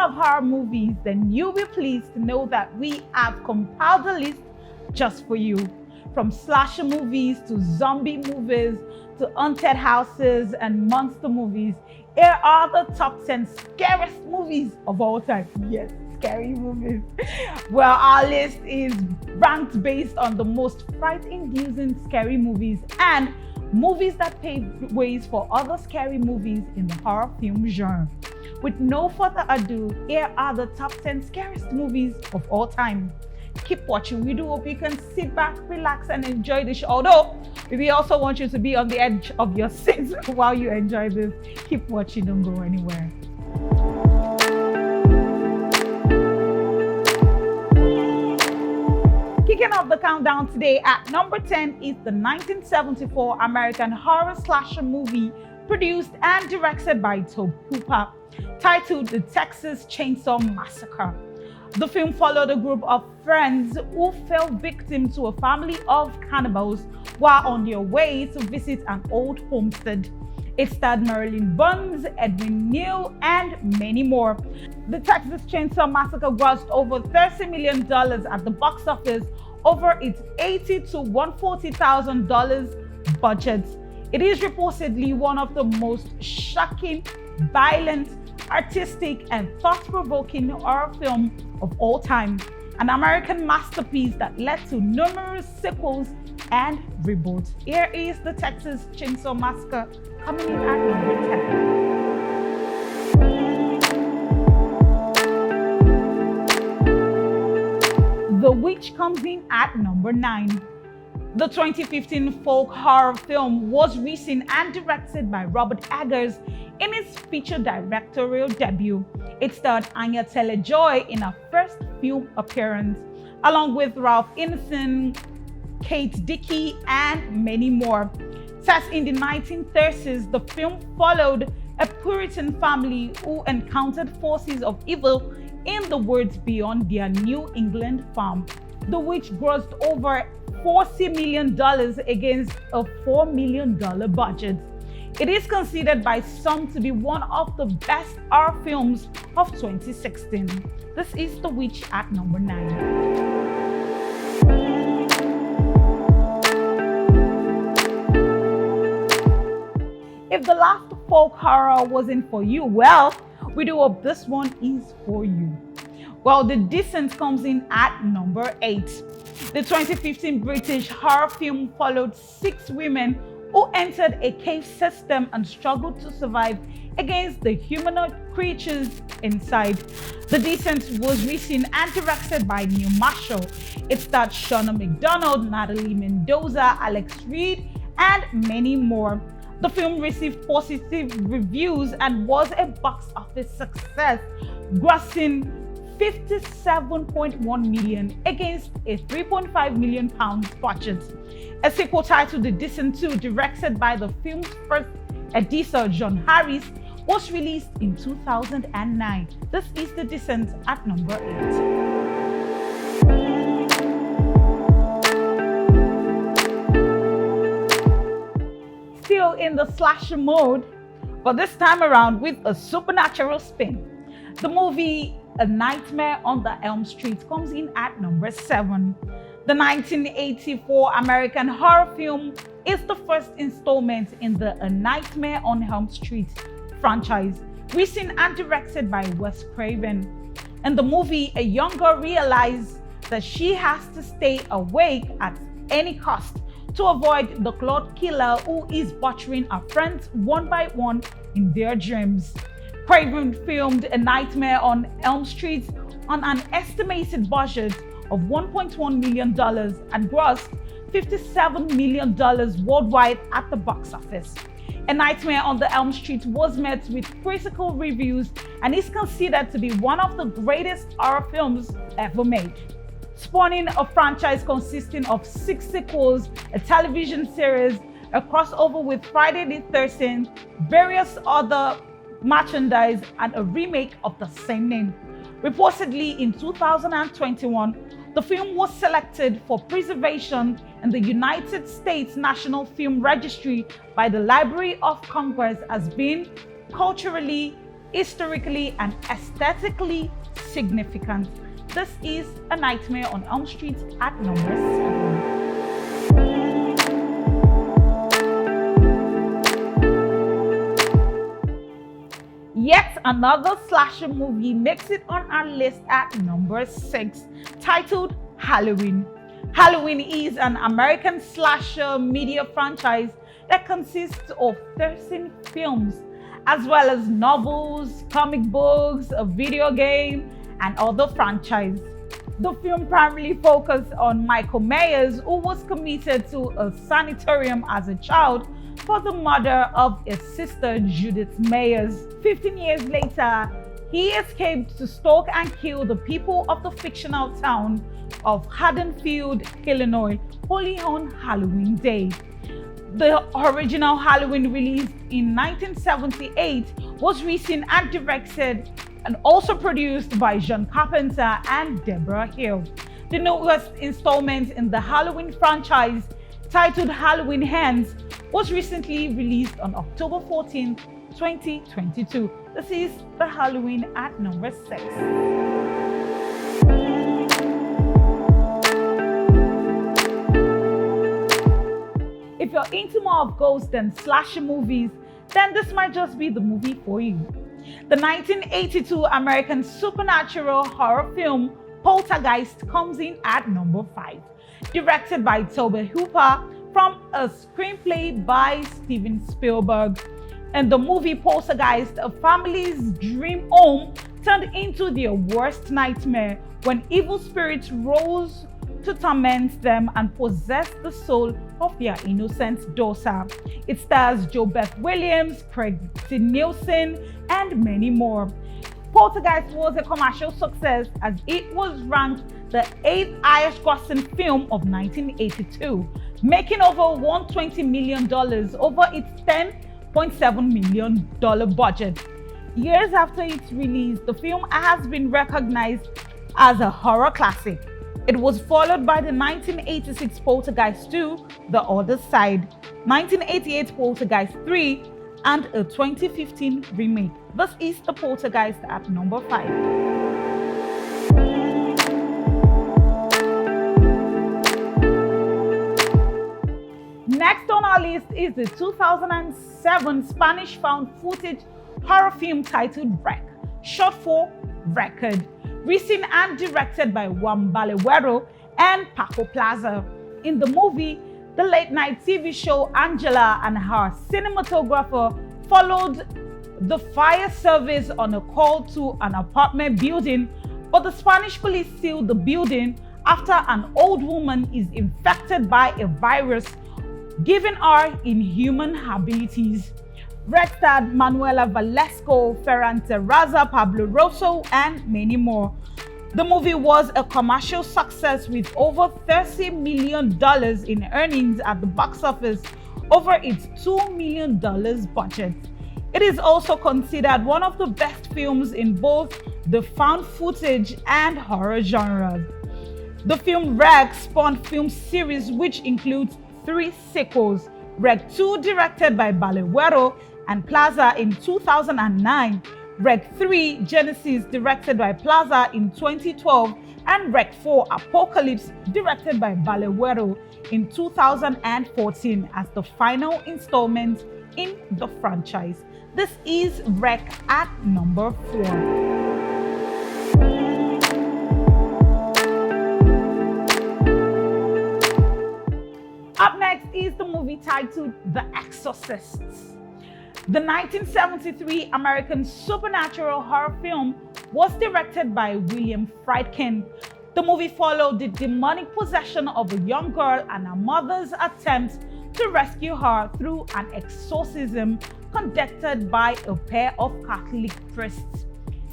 love horror movies, then you'll be pleased to know that we have compiled a list just for you. From slasher movies to zombie movies to haunted houses and monster movies, here are the top 10 scariest movies of all time. Yes, scary movies. Well, our list is ranked based on the most fright-inducing scary movies and movies that paved ways for other scary movies in the horror film genre. With no further ado, here are the top 10 scariest movies of all time. Keep watching. We do hope you can sit back, relax, and enjoy the show. Although, we also want you to be on the edge of your seats while you enjoy this. Keep watching, don't go anywhere. Kicking off the countdown today at number 10 is the 1974 American horror slasher movie produced and directed by Tobe Hooper, titled The Texas Chainsaw Massacre. The film followed a group of friends who fell victim to a family of cannibals while on their way to visit an old homestead. It starred Marilyn Burns, Edwin Neal, and many more. The Texas Chainsaw Massacre grossed over $30 million at the box office over its $80,000 to $140,000 budget. It is reportedly one of the most shocking, violent, artistic, and thought-provoking horror film of all time. An American masterpiece that led to numerous sequels and reboots. Here is the Texas Chainsaw Massacre coming in at number 10. The Witch comes in at number 9. The 2015 folk horror film was written and directed by Robert Eggers in his feature directorial debut. It starred Anya Taylor-Joy in her first film appearance, along with Ralph Ineson, Kate Dickey, and many more. Set in the 1930s, the film followed a Puritan family who encountered forces of evil in the woods beyond their New England farm. The Witch grossed over $40 million against a $4 million budget. It is considered by some to be one of the best horror films of 2016. This is The Witch at number 9. If the last folk horror wasn't for you, well, we do hope this one is for you. Well, The Descent comes in at number 8. The 2015 British horror film followed 6 women who entered a cave system and struggled to survive against the humanoid creatures inside. The Descent was written and directed by Neil Marshall. It starred Shauna McDonald, Natalie Mendoza, Alex Reed, and many more. The film received positive reviews and was a box office success, grossing $57.1 million against a £3.5 million budget. A sequel titled The Descent 2, directed by the film's first editor, John Harris, was released in 2009. This is The Descent at number 8. Still in the slasher mode, but this time around with a supernatural spin. The movie A Nightmare on the Elm Street comes in at number 7. The 1984 American horror film is the first installment in the A Nightmare on Elm Street franchise, written and directed by Wes Craven. In the movie, a young girl realizes that she has to stay awake at any cost to avoid the Claude killer who is butchering her friends one by one in their dreams. Craven filmed A Nightmare on Elm Street on an estimated budget of $1.1 million and grossed $57 million worldwide at the box office. A Nightmare on the Elm Street was met with critical reviews and is considered to be one of the greatest horror films ever made. Spawning a franchise consisting of 6 sequels, a television series, a crossover with Friday the 13th, various other merchandise, and a remake of the same name. Reportedly in 2021, the film was selected for preservation in the United States National Film Registry by the Library of Congress as being culturally historically and aesthetically significant. This is A Nightmare on Elm Street at number 7. Yet another slasher movie makes it on our list at number 6, titled Halloween. Halloween is an American slasher media franchise that consists of 13 films, as well as novels, comic books, a video game, and other franchises. The film primarily focused on Michael Myers, who was committed to a sanitarium as a child for the murder of his sister Judith Myers. 15 years later, he escaped to stalk and kill the people of the fictional town of Haddonfield, Illinois, only on Halloween Day. The original Halloween, released in 1978, was written and directed and also produced by John Carpenter and Deborah Hill. The newest installment in the Halloween franchise, titled Halloween Ends, was recently released on October 14, 2022. This is the Halloween at number 6. If you're into more of ghost and slasher movies, then this might just be the movie for you. The 1982 American supernatural horror film Poltergeist comes in at number 5. Directed by Tobe Hooper from a screenplay by Steven Spielberg. In the movie Poltergeist, a family's dream home turned into their worst nightmare when evil spirits rose to torment them and possess the soul of their innocent daughter. It stars JoBeth Williams, Craig T. Nelson, and many more. Poltergeist was a commercial success as it was ranked the 8th highest grossing film of 1982, making over $120 million over its $10.7 million budget. Years after its release, the film has been recognized as a horror classic. It was followed by the 1986 Poltergeist 2, The Other Side, 1988 Poltergeist 3, and a 2015 remake. This is the Poltergeist at number 5. Next on our list is the 2007 Spanish found footage horror film titled Wreck, short for Record, written and directed by Juan Balaguero and Paco Plaza. In the movie, the late-night TV show Angela and her cinematographer followed the fire service on a call to an apartment building, but the Spanish police sealed the building after an old woman is infected by a virus, giving her inhuman abilities. Red starred Manuela Valesco, Ferran Terraza, Pablo Rosso, and many more. The movie was a commercial success with over $30 million in earnings at the box office over its $2 million budget. It is also considered one of the best films in both the found footage and horror genres. The film Wreck spawned film series which includes 3 sequels: Wreck 2, directed by Balaguero and Plaza in 2009, Wreck 3 Genesis, directed by Plaza in 2012, and Wreck 4 Apocalypse, directed by Balaguero in 2014 as the final installment in the franchise. This is Wreck at number 4. Up next is the movie titled The Exorcist. The 1973 American supernatural horror film was directed by William Friedkin. The movie followed the demonic possession of a young girl and her mother's attempt to rescue her through an exorcism conducted by a pair of Catholic priests.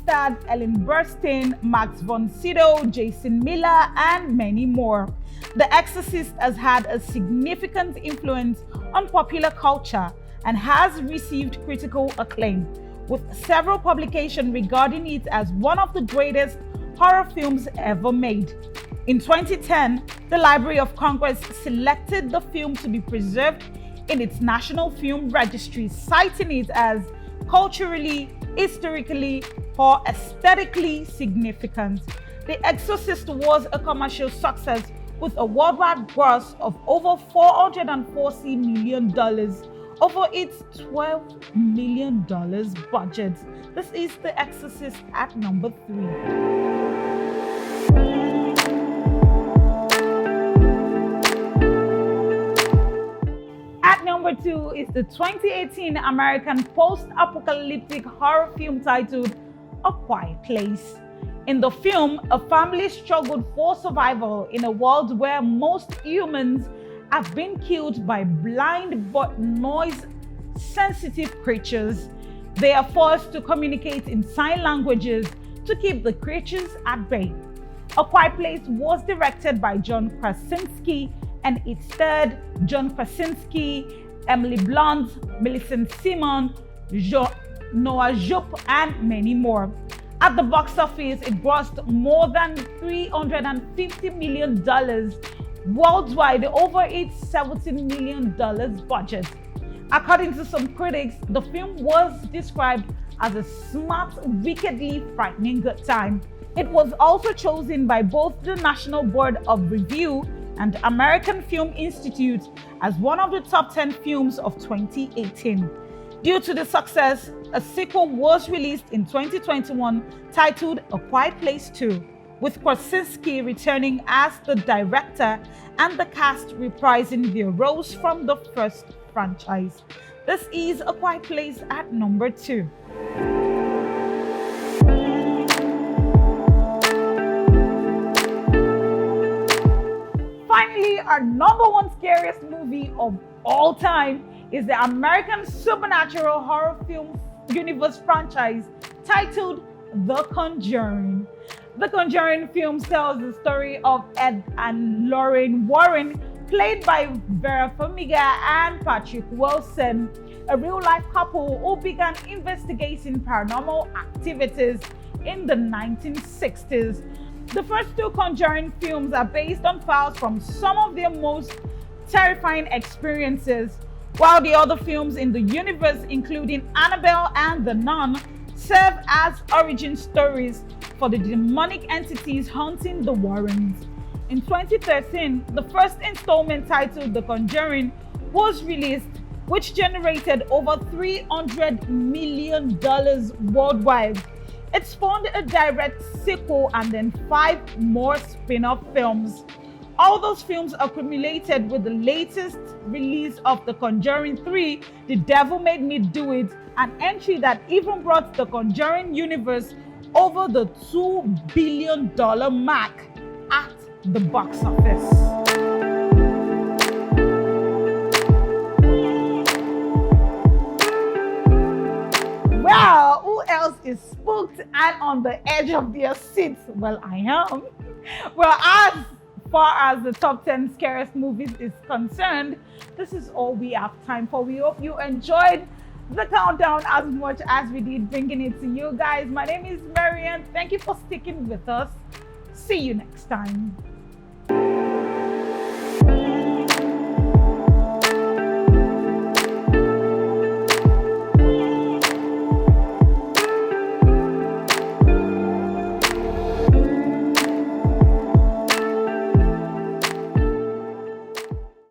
Starred Ellen Burstyn, Max von Sydow, Jason Miller, and many more. The Exorcist has had a significant influence on popular culture and has received critical acclaim, with several publications regarding it as one of the greatest horror films ever made. In 2010, the Library of Congress selected the film to be preserved in its National Film Registry, citing it as culturally historically or aesthetically significant. The Exorcist was a commercial success with a worldwide gross of over $440 million over its $12 million budget. This is The Exorcist at number 3. At number 2 is the 2018 American post-apocalyptic horror film titled A Quiet Place. In the film, a family struggled for survival in a world where most humans have been killed by blind but noise-sensitive creatures. They are forced to communicate in sign languages to keep the creatures at bay. A Quiet Place was directed by John Krasinski and it starred John Krasinski, Emily Blunt, Millicent Simon, Noah Jupe, and many more. At the box office, it grossed more than $350 million worldwide over its $17 million budget. According to some critics, the film was described as a smart, wickedly frightening good time. It was also chosen by both the National Board of Review and American Film Institute as one of the top 10 films of 2018. Due to the success, a sequel was released in 2021 titled A Quiet Place 2, with Krasinski returning as the director and the cast reprising their roles from the first franchise. This is A Quiet Place at number 2. Finally, our number 1 scariest movie of all time is the American supernatural horror film universe franchise titled The Conjuring. The Conjuring film tells the story of Ed and Lorraine Warren, played by Vera Farmiga and Patrick Wilson, a real-life couple who began investigating paranormal activities in the 1960s. The first 2 Conjuring films are based on files from some of their most terrifying experiences, while the other films in the universe, including Annabelle and The Nun, serve as origin stories for the demonic entities haunting the Warrens. In 2013, the first installment titled The Conjuring was released, which generated over $300 million worldwide. It spawned a direct sequel and then 5 more spin-off films. All those films accumulated with the latest release of The Conjuring 3, The Devil Made Me Do It, an entry that even brought the Conjuring universe over the $2 billion mark at the box office. Well, who else is spooked and on the edge of their seats? Well, I am. Well, as far as the top 10 scariest movies is concerned, this is all we have time for. We hope you enjoyed the countdown as much as we did bringing it to you guys. My name is Marian. Thank you for sticking with us. See you next time.